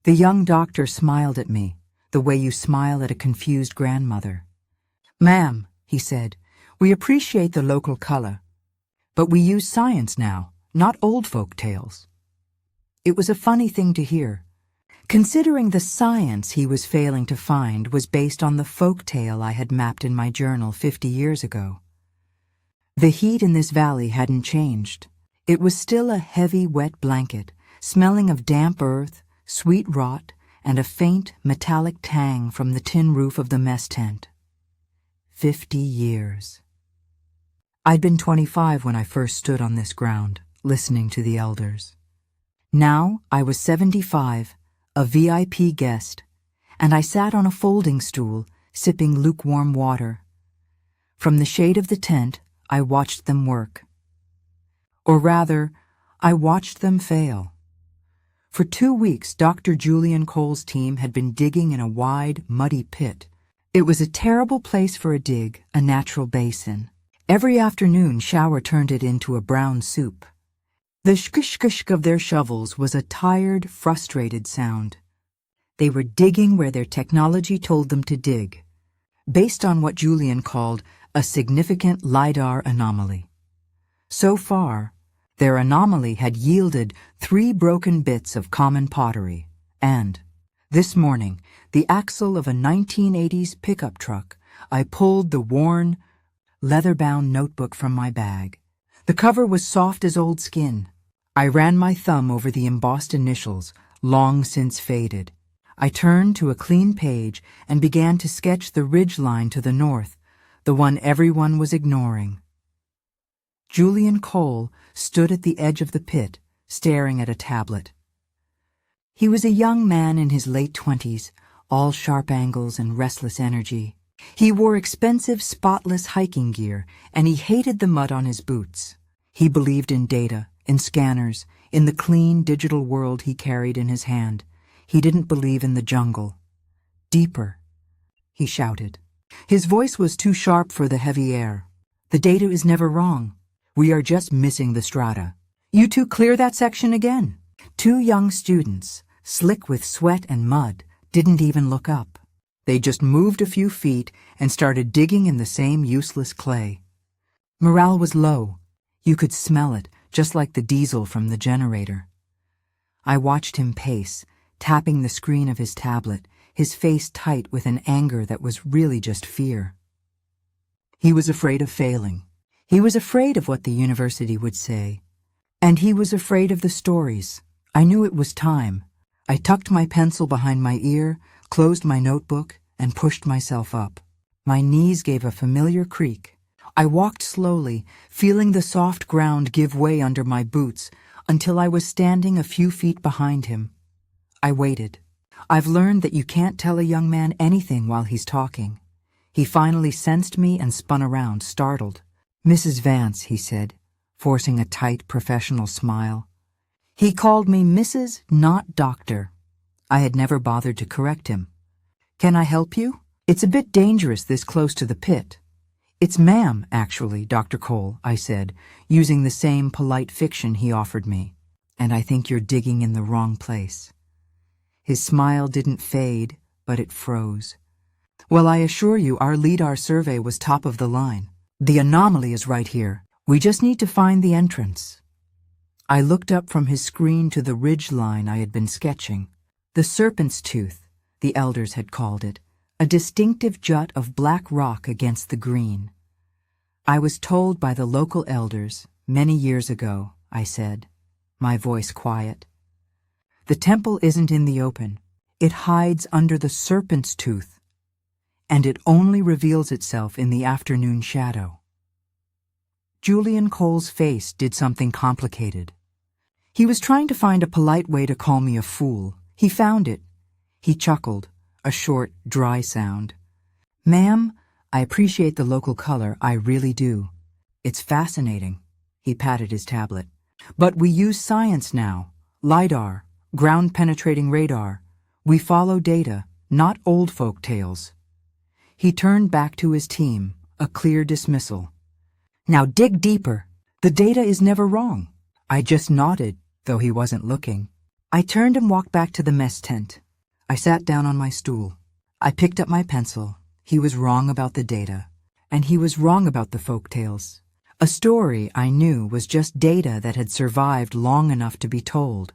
The young doctor smiled at me, the way you smile at a confused grandmother. "Ma'am," he said, "we appreciate the local color, but we use science now, not old folk tales." It was a funny thing to hear, considering the science he was failing to find was based on the folk tale I had mapped in my journal 50 years ago. The heat in this valley hadn't changed. It was still a heavy, wet blanket, smelling of damp earth, sweet rot, and a faint, metallic tang from the tin roof of the mess tent. 50 years. I'd been 25 when I first stood on this ground, listening to the elders. Now I was 75, a VIP guest, and I sat on a folding stool, sipping lukewarm water. From the shade of the tent, I watched them work. Or rather, I watched them fail. For 2 weeks, Dr. Julian Cole's team had been digging in a wide, muddy pit. It was a terrible place for a dig, a natural basin. Every afternoon, Shower turned it into a brown soup. The shkish-shkish of their shovels was a tired, frustrated sound. They were digging where their technology told them to dig, based on what Julian called a significant LiDAR anomaly. So far, their anomaly had yielded 3 broken bits of common pottery, and, this morning, the axle of a 1980s pickup truck, I pulled the worn, leather-bound notebook from my bag. The cover was soft as old skin. I ran my thumb over the embossed initials, long since faded. I turned to a clean page and began to sketch the ridge line to the north, the one everyone was ignoring. Julian Cole stood at the edge of the pit, staring at a tablet. He was a young man in his late 20s, all sharp angles and restless energy. He wore expensive, spotless hiking gear, and he hated the mud on his boots. He believed in data, in scanners, in the clean digital world he carried in his hand. He didn't believe in the jungle. "Deeper," he shouted. His voice was too sharp for the heavy air. "The data is never wrong. We are just missing the strata. You two clear that section again." 2 young students, slick with sweat and mud, didn't even look up. They just moved a few feet and started digging in the same useless clay. Morale was low. You could smell it, just like the diesel from the generator. I watched him pace, tapping the screen of his tablet, his face tight with an anger that was really just fear. He was afraid of failing. He was afraid of what the university would say. And he was afraid of the stories. I knew it was time. I tucked my pencil behind my ear, closed my notebook, and pushed myself up. My knees gave a familiar creak. I walked slowly, feeling the soft ground give way under my boots, until I was standing a few feet behind him. I waited. I've learned that you can't tell a young man anything while he's talking. He finally sensed me and spun around, startled. "Mrs. Vance," he said, forcing a tight, professional smile. He called me Mrs., not Doctor. I had never bothered to correct him. "Can I help you? It's a bit dangerous this close to the pit." "It's ma'am, actually, Dr. Cole," I said, using the same polite fiction he offered me. "And I think you're digging in the wrong place." His smile didn't fade, but it froze. "Well, I assure you our LiDAR survey was top of the line. The anomaly is right here. We just need to find the entrance." I looked up from his screen to the ridge line I had been sketching. The serpent's tooth, the elders had called it, a distinctive jut of black rock against the green. "I was told by the local elders many years ago," I said, my voice quiet. "The temple isn't in the open. It hides under the serpent's tooth, and it only reveals itself in the afternoon shadow." Julian Cole's face did something complicated. He was trying to find a polite way to call me a fool. He found it. He chuckled, a short, dry sound. "Ma'am, I appreciate the local color, I really do. It's fascinating." He patted his tablet. "But we use science now. LiDAR, ground-penetrating radar. We follow data, not old folk tales." He turned back to his team, a clear dismissal. "Now dig deeper. The data is never wrong." I just nodded, though he wasn't looking. I turned and walked back to the mess tent. I sat down on my stool. I picked up my pencil. He was wrong about the data. And he was wrong about the folktales. A story, I knew, was just data that had survived long enough to be told.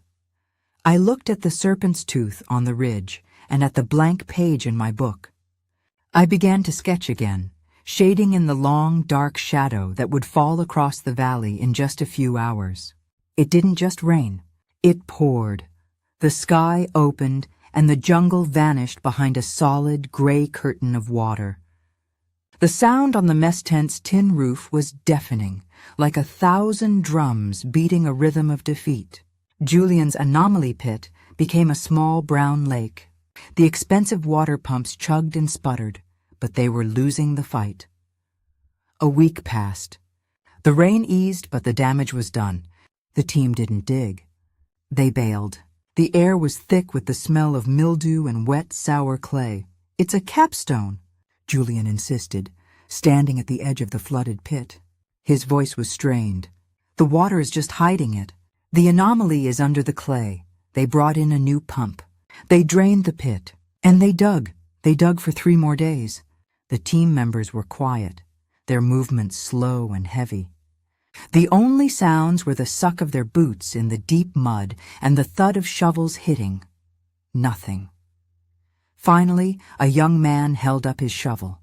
I looked at the serpent's tooth on the ridge and at the blank page in my book. I began to sketch again, shading in the long, dark shadow that would fall across the valley in just a few hours. It didn't just rain. It poured. The sky opened and the jungle vanished behind a solid, gray curtain of water. The sound on the mess tent's tin roof was deafening, like 1,000 drums beating a rhythm of defeat. Julian's anomaly pit became a small brown lake. The expensive water pumps chugged and sputtered, but they were losing the fight. A week passed. The rain eased, but the damage was done. The team didn't dig. They bailed. The air was thick with the smell of mildew and wet, sour clay. "It's a capstone," Julian insisted, standing at the edge of the flooded pit. His voice was strained. "The water is just hiding it. The anomaly is under the clay. They brought in a new pump. They drained the pit. And they dug. They dug for 3 more days. The team members were quiet, their movements slow and heavy. The only sounds were the suck of their boots in the deep mud and the thud of shovels hitting. Nothing. Finally, a young man held up his shovel.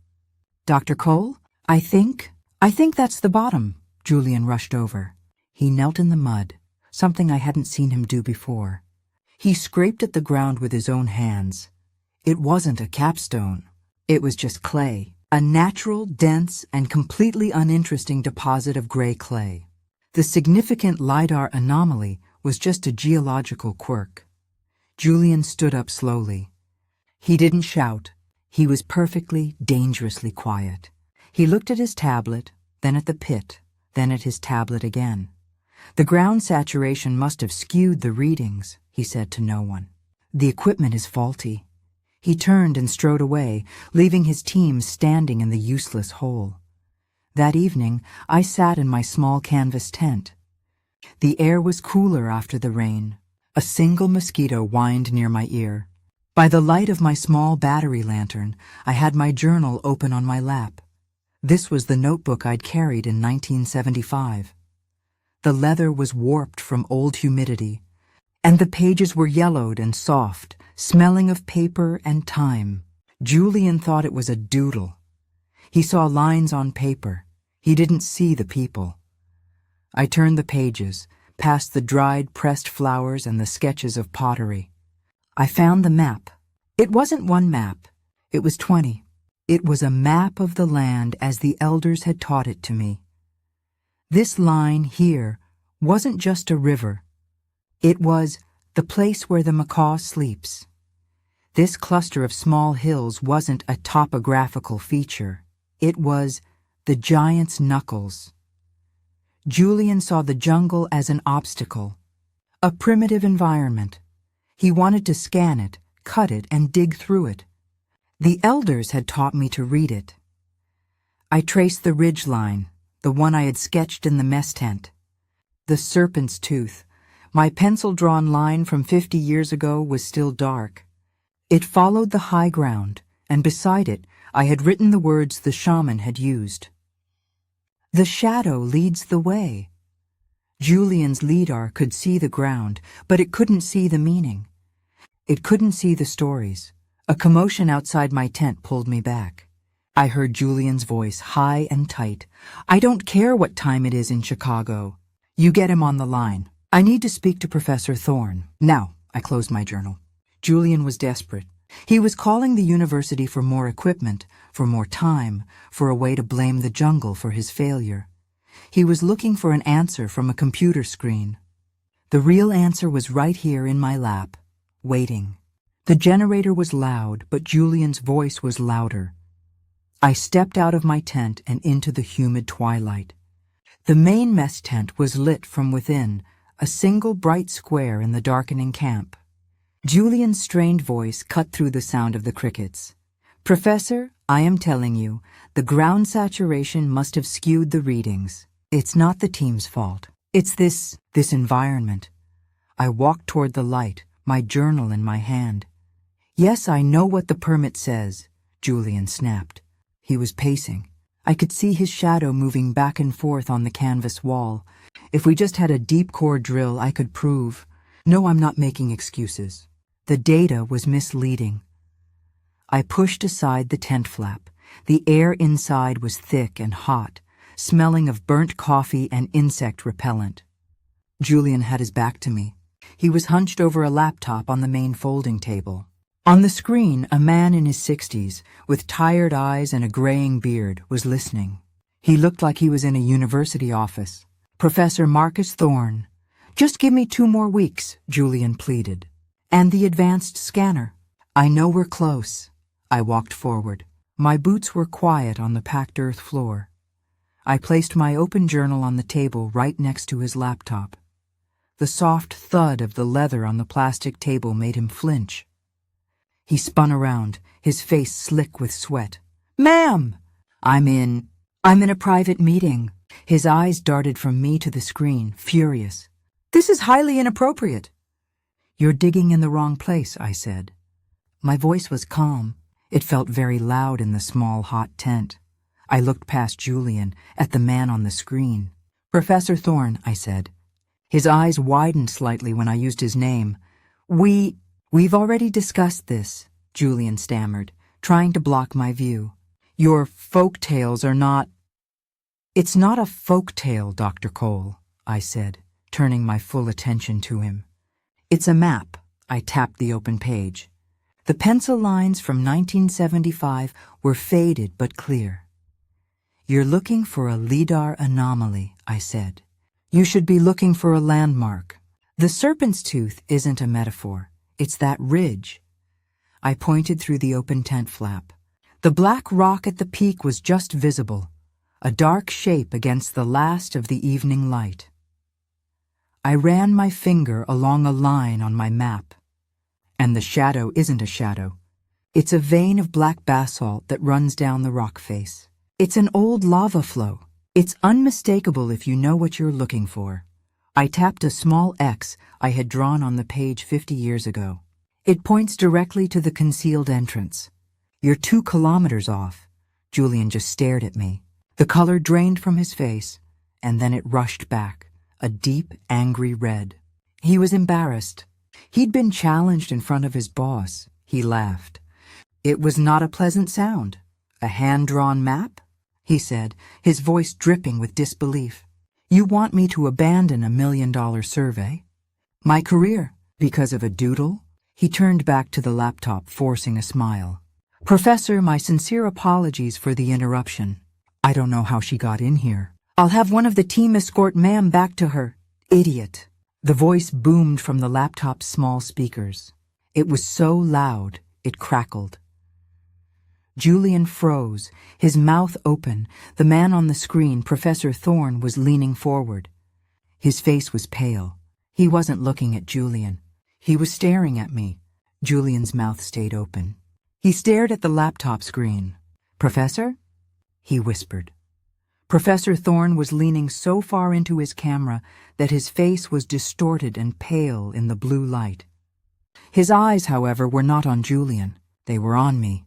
"Dr. Cole, I think that's the bottom." Julian rushed over. He knelt in the mud, something I hadn't seen him do before. He scraped at the ground with his own hands. It wasn't a capstone. It was just clay, a natural, dense, and completely uninteresting deposit of gray clay. The significant LIDAR anomaly was just a geological quirk. Julian stood up slowly. He didn't shout. He was perfectly, dangerously quiet. He looked at his tablet, then at the pit, then at his tablet again. "The ground saturation must have skewed the readings," he said to no one. "The equipment is faulty." He turned and strode away, leaving his team standing in the useless hole. That evening, I sat in my small canvas tent. The air was cooler after the rain. A single mosquito whined near my ear. By the light of my small battery lantern, I had my journal open on my lap. This was the notebook I'd carried in 1975. The leather was warped from old humidity, and the pages were yellowed and soft, smelling of paper and time. Julian thought it was a doodle. He saw lines on paper. He didn't see the people. I turned the pages, past the dried, pressed flowers and the sketches of pottery. I found the map. It wasn't one map. It was 20. It was a map of the land as the elders had taught it to me. This line here wasn't just a river. It was the place where the macaw sleeps. This cluster of small hills wasn't a topographical feature. It was the giant's knuckles. Julian saw the jungle as an obstacle, a primitive environment. He wanted to scan it, cut it, and dig through it. The elders had taught me to read it. I traced the ridge line, the one I had sketched in the mess tent. The serpent's tooth, my pencil-drawn line from 50 years ago, was still dark. It followed the high ground, and beside it I had written the words the shaman had used. "The shadow leads the way." Julian's LIDAR could see the ground, but it couldn't see the meaning. It couldn't see the stories. A commotion outside my tent pulled me back. I heard Julian's voice, high and tight. "I don't care what time it is in Chicago. You get him on the line. I need to speak to Professor Thorne." Now, I closed my journal. Julian was desperate. He was calling the university for more equipment, for more time, for a way to blame the jungle for his failure. He was looking for an answer from a computer screen. The real answer was right here in my lap, waiting. The generator was loud, but Julian's voice was louder. I stepped out of my tent and into the humid twilight. The main mess tent was lit from within, a single bright square in the darkening camp. Julian's strained voice cut through the sound of the crickets. "Professor, I am telling you, the ground saturation must have skewed the readings. It's not the team's fault. It's this environment." I walked toward the light, my journal in my hand. Yes, I know what the permit says, Julian snapped. He was pacing. I could see his shadow moving back and forth on the canvas wall. If we just had a deep core drill, I could prove. No, I'm not making excuses. The data was misleading. I pushed aside the tent flap. The air inside was thick and hot, smelling of burnt coffee and insect repellent. Julian had his back to me. He was hunched over a laptop on the main folding table. On the screen, a man in his 60s, with tired eyes and a graying beard, was listening. He looked like he was in a university office. Professor Marcus Thorne. Just give me 2 more weeks, Julian pleaded. And the advanced scanner. I know we're close. I walked forward. My boots were quiet on the packed earth floor. I placed my open journal on the table right next to his laptop. The soft thud of the leather on the plastic table made him flinch. He spun around, his face slick with sweat. Ma'am! I'm in a private meeting. His eyes darted from me to the screen, furious. This is highly inappropriate. You're digging in the wrong place, I said. My voice was calm. It felt very loud in the small, hot tent. I looked past Julian, at the man on the screen. Professor Thorne, I said. His eyes widened slightly when I used his name. We've already discussed this, Julian stammered, trying to block my view. Your folk tales are not... It's not a folk tale, Dr. Cole, I said, turning my full attention to him. It's a map. I tapped the open page. The pencil lines from 1975 were faded but clear. You're looking for a LIDAR anomaly, I said. You should be looking for a landmark. The serpent's tooth isn't a metaphor. It's that ridge. I pointed through the open tent flap. The black rock at the peak was just visible, a dark shape against the last of the evening light. I ran my finger along a line on my map. And the shadow isn't a shadow. It's a vein of black basalt that runs down the rock face. It's an old lava flow. It's unmistakable if you know what you're looking for. I tapped a small X I had drawn on the page 50 years ago. It points directly to the concealed entrance. You're 2 kilometers off. Julian just stared at me. The color drained from his face, and then it rushed back, a deep, angry red. He was embarrassed. He'd been challenged in front of his boss. He laughed. It was not a pleasant sound. A hand-drawn map? He said, his voice dripping with disbelief. You want me to abandon $1 million survey? My career, because of a doodle? He turned back to the laptop, forcing a smile. Professor, my sincere apologies for the interruption. I don't know how she got in here. I'll have one of the team escort ma'am back to her. Idiot. The voice boomed from the laptop's small speakers. It was so loud, it crackled. Julian froze, his mouth open. The man on the screen, Professor Thorne, was leaning forward. His face was pale. He wasn't looking at Julian. He was staring at me. Julian's mouth stayed open. He stared at the laptop screen. Professor? He whispered. Professor Thorne was leaning so far into his camera that his face was distorted and pale in the blue light. His eyes, however, were not on Julian. They were on me.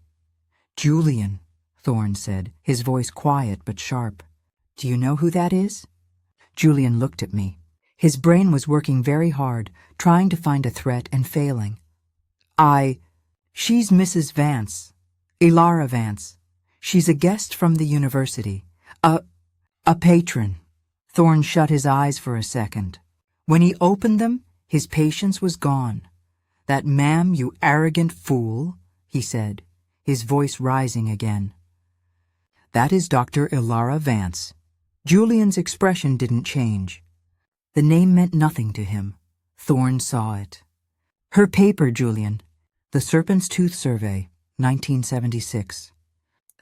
Julian, Thorne said, his voice quiet but sharp. Do you know who that is? Julian looked at me. His brain was working very hard, trying to find a threat and failing. She's Mrs. Vance. Ilara Vance. She's a guest from the university. A patron. Thorne shut his eyes for a second. When he opened them, his patience was gone. That ma'am, you arrogant fool, he said, his voice rising again. That is Dr. Ilara Vance. Julian's expression didn't change. The name meant nothing to him. Thorne saw it. Her paper, Julian. The Serpent's Tooth Survey, 1976.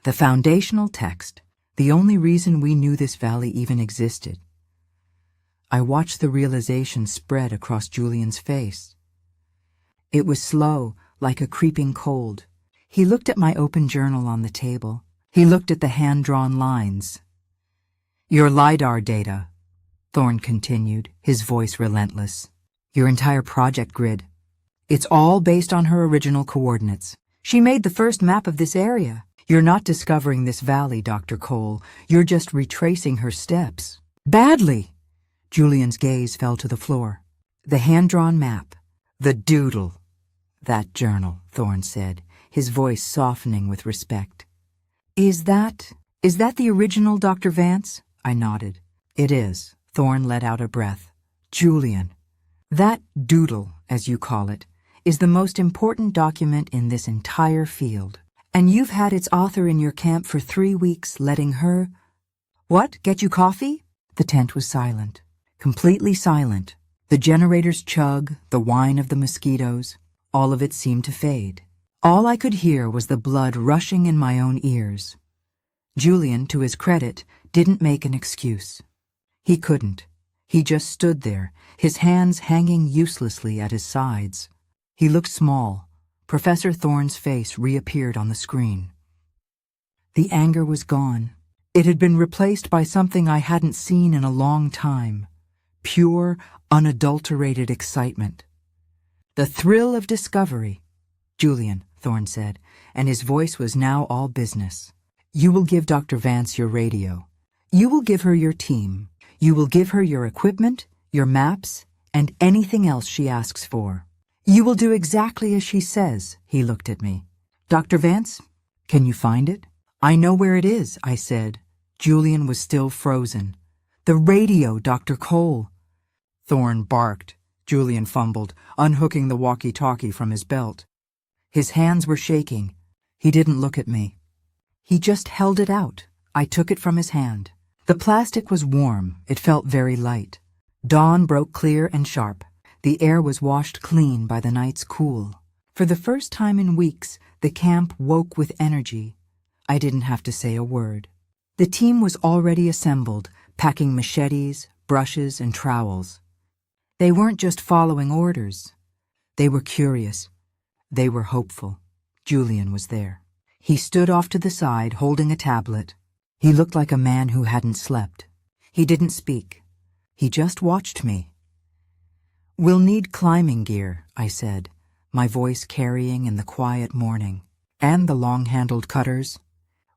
The foundational text. The only reason we knew this valley even existed. I watched the realization spread across Julian's face. It was slow, like a creeping cold. He looked at my open journal on the table. He looked at the hand-drawn lines. Your LIDAR data, Thorne continued, his voice relentless. Your entire project grid. It's all based on her original coordinates. She made the first map of this area. You're not discovering this valley, Dr. Cole. You're just retracing her steps. Badly! Julian's gaze fell to the floor. The hand-drawn map. The doodle. That journal, Thorne said, his voice softening with respect. Is that the original, Dr. Vance? I nodded. It is. Thorne let out a breath. Julian, that doodle, as you call it, is the most important document in this entire field. And you've had its author in your camp for 3 weeks, letting her... What? Get you coffee? The tent was silent. Completely silent. The generators chug, the whine of the mosquitoes. All of it seemed to fade. All I could hear was the blood rushing in my own ears. Julian, to his credit, didn't make an excuse. He couldn't. He just stood there, his hands hanging uselessly at his sides. He looked small. Professor Thorne's face reappeared on the screen. The anger was gone. It had been replaced by something I hadn't seen in a long time. Pure, unadulterated excitement. The thrill of discovery. Julian, Thorne said, and his voice was now all business. You will give Dr. Vance your radio. You will give her your team. You will give her your equipment, your maps, and anything else she asks for. You will do exactly as she says, he looked at me. Dr. Vance, can you find it? I know where it is, I said. Julian was still frozen. The radio, Dr. Cole. Thorne barked. Julian fumbled, unhooking the walkie-talkie from his belt. His hands were shaking. He didn't look at me. He just held it out. I took it from his hand. The plastic was warm. It felt very light. Dawn broke clear and sharp. The air was washed clean by the night's cool. For the first time in weeks, the camp woke with energy. I didn't have to say a word. The team was already assembled, packing machetes, brushes, and trowels. They weren't just following orders. They were curious. They were hopeful. Julian was there. He stood off to the side, holding a tablet. He looked like a man who hadn't slept. He didn't speak. He just watched me. We'll need climbing gear, I said, my voice carrying in the quiet morning. And the long-handled cutters.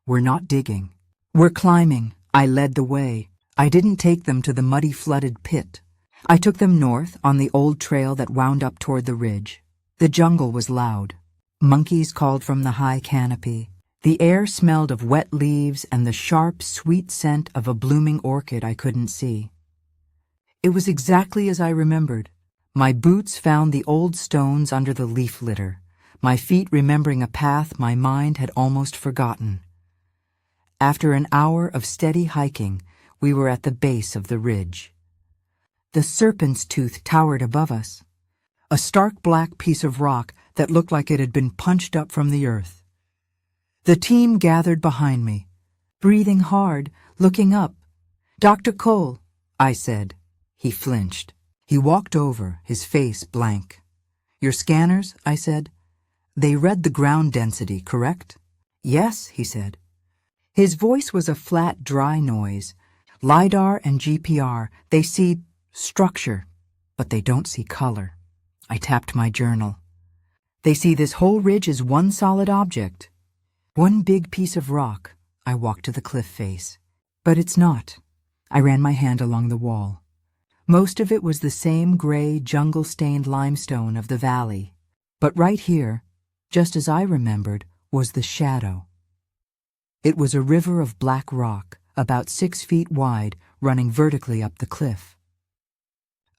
We're not digging. We're climbing. I led the way. I didn't take them to the muddy, flooded pit. I took them north on the old trail that wound up toward the ridge. The jungle was loud. Monkeys called from the high canopy. The air smelled of wet leaves and the sharp, sweet scent of a blooming orchid I couldn't see. It was exactly as I remembered. My boots found the old stones under the leaf litter, my feet remembering a path my mind had almost forgotten. After an hour of steady hiking, we were at the base of the ridge. The serpent's tooth towered above us, a stark black piece of rock that looked like it had been punched up from the earth. The team gathered behind me, breathing hard, looking up. Dr. Cole, I said. He flinched. He walked over, his face blank. Your scanners, I said. They read the ground density, correct? Yes, he said. His voice was a flat, dry noise. LiDAR and GPR, they see structure, but they don't see color. I tapped my journal. They see this whole ridge as one solid object. One big piece of rock. I walked to the cliff face. But it's not. I ran my hand along the wall. Most of it was the same gray, jungle-stained limestone of the valley. But right here, just as I remembered, was the shadow. It was a river of black rock, about 6 feet wide, running vertically up the cliff.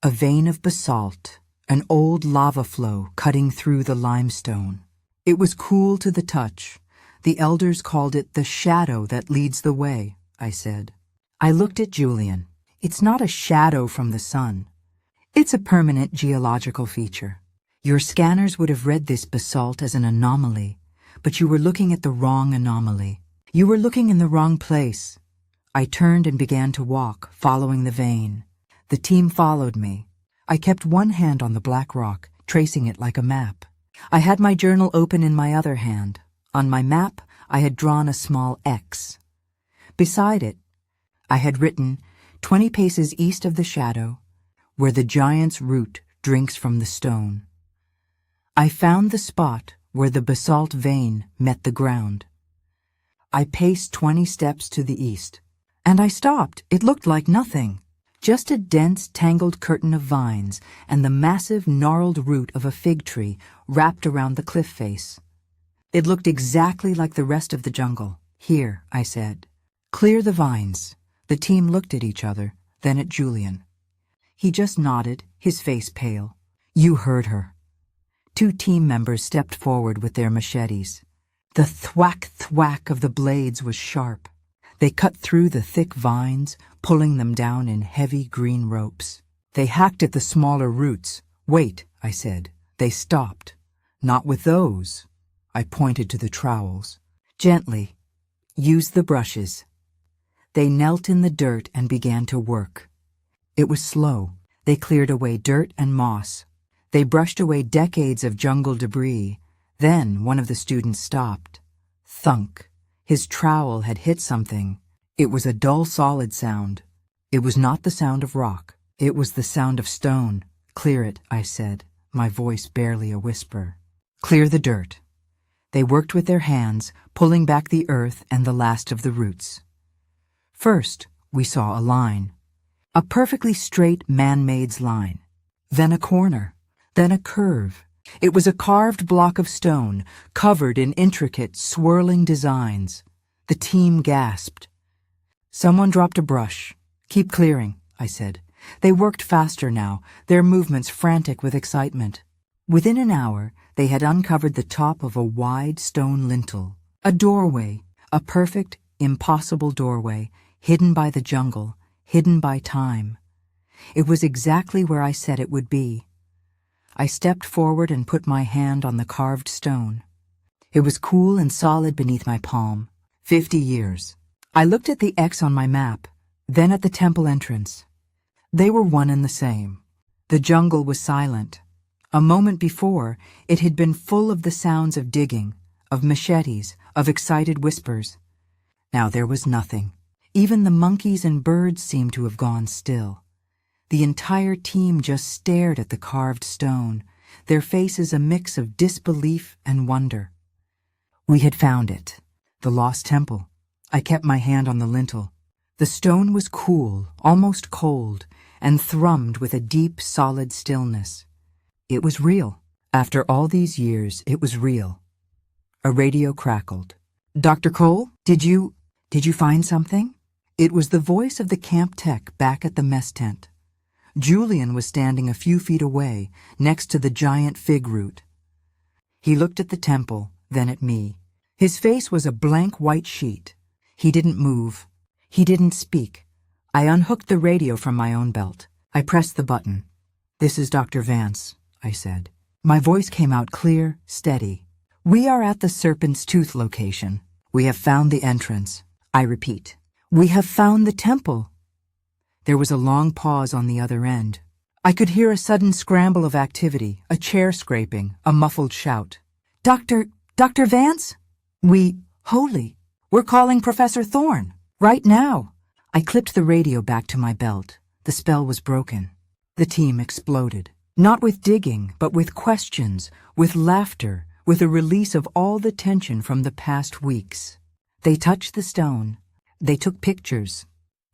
A vein of basalt, an old lava flow cutting through the limestone. It was cool to the touch. The elders called it the shadow that leads the way, I said. I looked at Julian. It's not a shadow from the sun. It's a permanent geological feature. Your scanners would have read this basalt as an anomaly, but you were looking at the wrong anomaly. You were looking in the wrong place. I turned and began to walk, following the vein. The team followed me. I kept one hand on the black rock, tracing it like a map. I had my journal open in my other hand. On my map, I had drawn a small X. Beside it, I had written 20 paces east of the shadow, where the giant's root drinks from the stone. I found the spot where the basalt vein met the ground. I paced 20 steps to the east, and I stopped. It looked like nothing, just a dense, tangled curtain of vines and the massive, gnarled root of a fig tree wrapped around the cliff face. It looked exactly like the rest of the jungle. Here, I said. Clear the vines. The team looked at each other, then at Julian. He just nodded, his face pale. You heard her. 2 team members stepped forward with their machetes. The thwack of the blades was sharp. They cut through the thick vines, pulling them down in heavy green ropes. They hacked at the smaller roots. Wait, I said. They stopped. Not with those. I pointed to the trowels. Gently. Use the brushes. They knelt in the dirt and began to work. It was slow. They cleared away dirt and moss. They brushed away decades of jungle debris. Then one of the students stopped. Thunk. His trowel had hit something. It was a dull, solid sound. It was not the sound of rock. It was the sound of stone. Clear it, I said, my voice barely a whisper. Clear the dirt. They worked with their hands, pulling back the earth and the last of the roots. First, we saw a line. A perfectly straight man-made line. Then a corner. Then a curve. It was a carved block of stone, covered in intricate, swirling designs. The team gasped. Someone dropped a brush. Keep clearing, I said. They worked faster now, their movements frantic with excitement. Within an hour, they had uncovered the top of a wide stone lintel. A doorway, a perfect, impossible doorway, hidden by the jungle, hidden by time. It was exactly where I said it would be. I stepped forward and put my hand on the carved stone. It was cool and solid beneath my palm. 50 years. I looked at the X on my map, then at the temple entrance. They were one and the same. The jungle was silent. A moment before, it had been full of the sounds of digging, of machetes, of excited whispers. Now there was nothing. Even the monkeys and birds seemed to have gone still. The entire team just stared at the carved stone, their faces a mix of disbelief and wonder. We had found it, the lost temple. I kept my hand on the lintel. The stone was cool, almost cold, and thrummed with a deep, solid stillness. It was real. After all these years, it was real. A radio crackled. Dr. Cole, did you find something? It was the voice of the camp tech back at the mess tent. Julian was standing a few feet away, next to the giant fig root. He looked at the temple, then at me. His face was a blank white sheet. He didn't move. He didn't speak. I unhooked the radio from my own belt. I pressed the button. This is Dr. Vance, I said. My voice came out clear, steady. We are at the Serpent's Tooth location. We have found the entrance. I repeat. We have found the temple. There was a long pause on the other end. I could hear a sudden scramble of activity, a chair scraping, a muffled shout. Dr. Vance? Holy, we're calling Professor Thorne. Right now. I clipped the radio back to my belt. The spell was broken. The team exploded. Not with digging, but with questions, with laughter, with a release of all the tension from the past weeks. They touched the stone. They took pictures.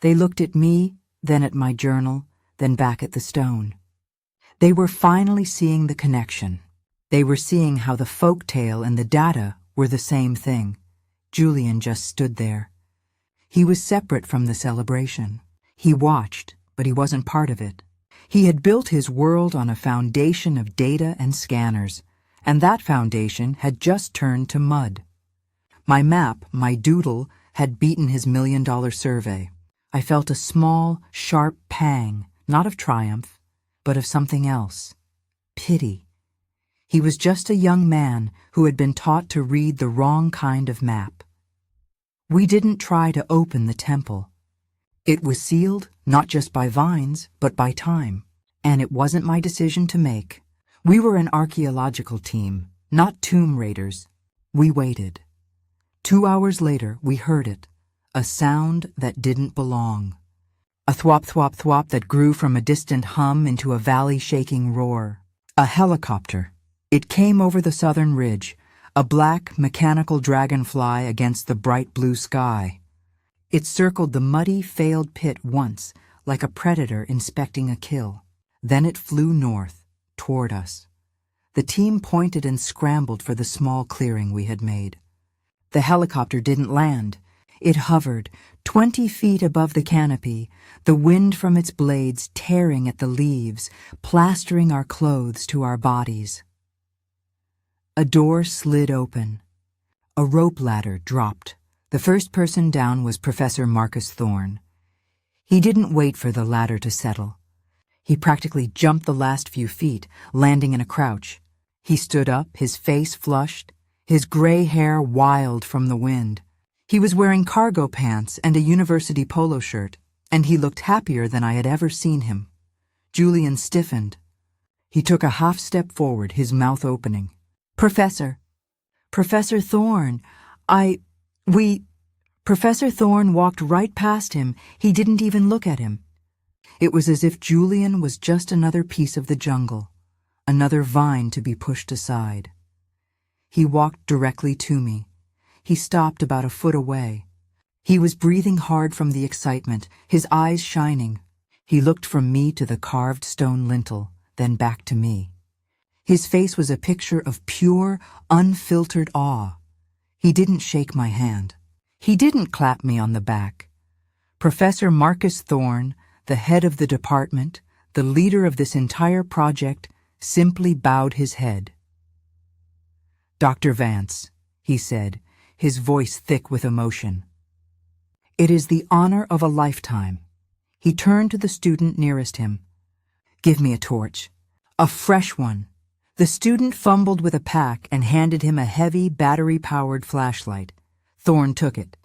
They looked at me, then at my journal, then back at the stone. They were finally seeing the connection. They were seeing how the folk tale and the data were the same thing. Julian just stood there. He was separate from the celebration. He watched, but he wasn't part of it. He had built his world on a foundation of data and scanners, and that foundation had just turned to mud. My map, my doodle, had beaten his $1 million survey. I felt a small, sharp pang, not of triumph, but of something else. Pity. He was just a young man who had been taught to read the wrong kind of map. We didn't try to open the temple. It was sealed, not just by vines, but by time. And it wasn't my decision to make. We were an archaeological team, not tomb raiders. We waited. 2 hours later, we heard it. A sound that didn't belong. A thwop, thwop, thwop that grew from a distant hum into a valley-shaking roar. A helicopter. It came over the southern ridge, a black, mechanical dragonfly against the bright blue sky. It circled the muddy, failed pit once, like a predator inspecting a kill. Then it flew north, toward us. The team pointed and scrambled for the small clearing we had made. The helicopter didn't land. It hovered, 20 feet above the canopy, the wind from its blades tearing at the leaves, plastering our clothes to our bodies. A door slid open. A rope ladder dropped. The first person down was Professor Marcus Thorne. He didn't wait for the ladder to settle. He practically jumped the last few feet, landing in a crouch. He stood up, his face flushed, his gray hair wild from the wind. He was wearing cargo pants and a university polo shirt, and he looked happier than I had ever seen him. Julian stiffened. He took a half step forward, his mouth opening. Professor Thorne, Professor Thorne walked right past him. He didn't even look at him. It was as if Julian was just another piece of the jungle, another vine to be pushed aside. He walked directly to me. He stopped about a foot away. He was breathing hard from the excitement, his eyes shining. He looked from me to the carved stone lintel, then back to me. His face was a picture of pure, unfiltered awe. He didn't shake my hand. He didn't clap me on the back. Professor Marcus Thorne, the head of the department, the leader of this entire project, simply bowed his head. Dr. Vance, he said, his voice thick with emotion. It is the honor of a lifetime. He turned to the student nearest him. Give me a torch. A fresh one. The student fumbled with a pack and handed him a heavy, battery-powered flashlight. Thorne took it.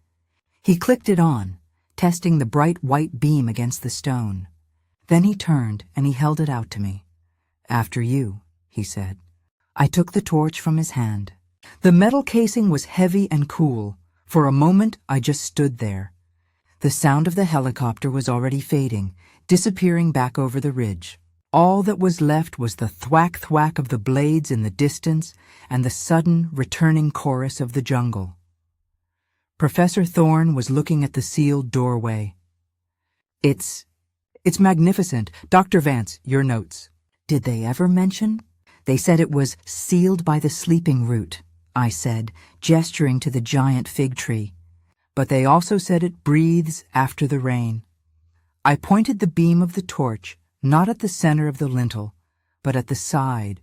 He clicked it on, testing the bright white beam against the stone. Then he turned and he held it out to me. After you, he said. I took the torch from his hand. The metal casing was heavy and cool. For a moment, I just stood there. The sound of the helicopter was already fading, disappearing back over the ridge. All that was left was the thwack-thwack of the blades in the distance and the sudden, returning chorus of the jungle. Professor Thorne was looking at the sealed doorway. It's magnificent. Dr. Vance, your notes. Did they ever mention? They said it was sealed by the sleeping root, I said, gesturing to the giant fig tree. But they also said it breathes after the rain. I pointed the beam of the torch, not at the center of the lintel, but at the side,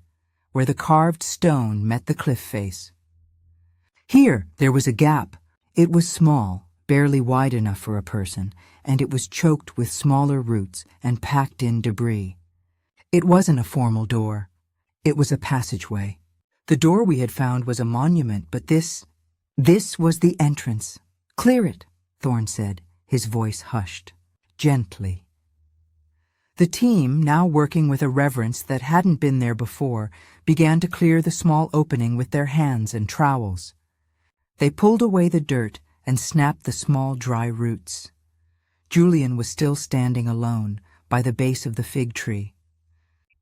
where the carved stone met the cliff face. Here, there was a gap. It was small, barely wide enough for a person, and it was choked with smaller roots and packed in debris. It wasn't a formal door. It was a passageway. The door we had found was a monument, but this was the entrance. Clear it, Thorne said, his voice hushed, gently. The team, now working with a reverence that hadn't been there before, began to clear the small opening with their hands and trowels. They pulled away the dirt and snapped the small dry roots. Julian was still standing alone by the base of the fig tree.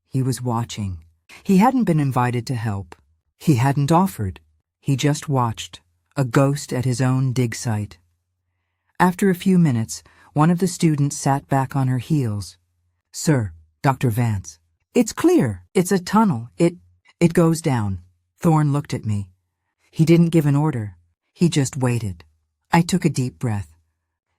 He was watching. He hadn't been invited to help. He hadn't offered. He just watched, a ghost at his own dig site. After a few minutes, one of the students sat back on her heels. Sir, Dr. Vance. It's clear. It's a tunnel. It goes down. Thorne looked at me. He didn't give an order. He just waited. I took a deep breath.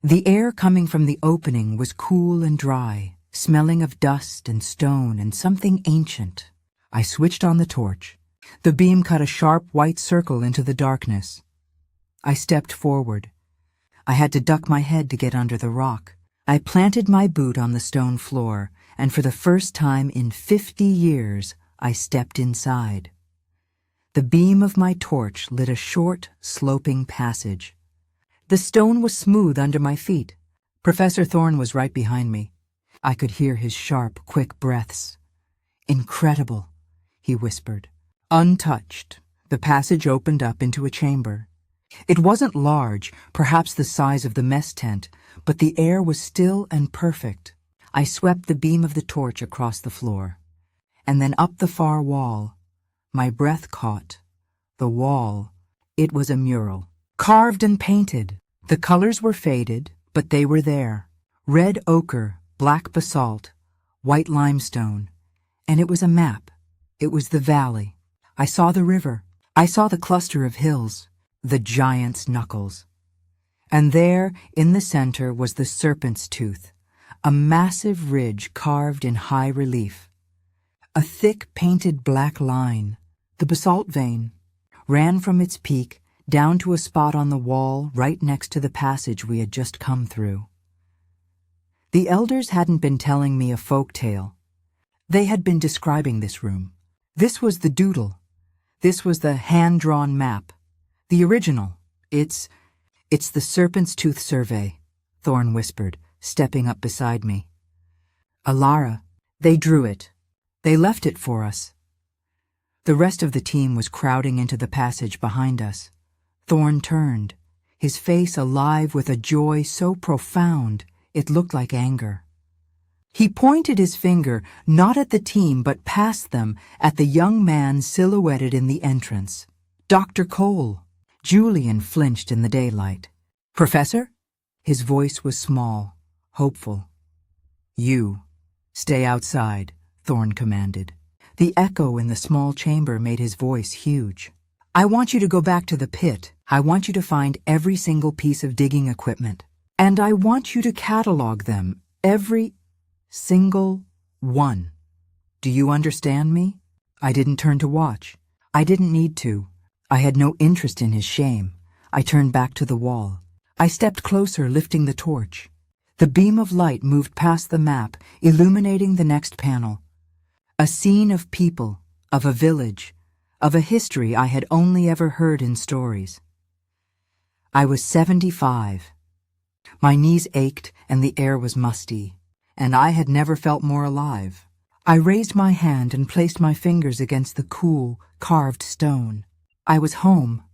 The air coming from the opening was cool and dry, smelling of dust and stone and something ancient. I switched on the torch. The beam cut a sharp white circle into the darkness. I stepped forward. I had to duck my head to get under the rock. I planted my boot on the stone floor, and for the first time in 50 years, I stepped inside. The beam of my torch lit a short, sloping passage. The stone was smooth under my feet. Professor Thorne was right behind me. I could hear his sharp, quick breaths. Incredible, he whispered. Untouched, the passage opened up into a chamber. It wasn't large, perhaps the size of the mess tent, but the air was still and perfect. I swept the beam of the torch across the floor, and then up the far wall. My breath caught. The wall. It was a mural. Carved and painted. The colors were faded, but they were there. Red ochre, black basalt, white limestone. And it was a map. It was the valley. I saw the river. I saw the cluster of hills, the giant's knuckles. And there, in the center, was the serpent's tooth, a massive ridge carved in high relief. A thick painted black line, the basalt vein, ran from its peak down to a spot on the wall right next to the passage we had just come through. The elders hadn't been telling me a folk tale. They had been describing this room. This was the doodle. This was the hand-drawn map. The original. It's the Serpent's Tooth Survey, Thorne whispered, stepping up beside me. Alara, they drew it. They left it for us. The rest of the team was crowding into the passage behind us. Thorne turned, his face alive with a joy so profound it looked like anger. He pointed his finger not at the team but past them at the young man silhouetted in the entrance. Dr. Cole. Julian flinched in the daylight. Professor? His voice was small, hopeful. You. Stay outside, Thorne commanded. The echo in the small chamber made his voice huge. I want you to go back to the pit. I want you to find every single piece of digging equipment. And I want you to catalog them, every single one. Do you understand me? I didn't turn to watch. I didn't need to. I had no interest in his shame. I turned back to the wall. I stepped closer, lifting the torch. The beam of light moved past the map, illuminating the next panel. A scene of people, of a village, of a history I had only ever heard in stories. I was 75. My knees ached and the air was musty, and I had never felt more alive. I raised my hand and placed my fingers against the cool, carved stone. I was home.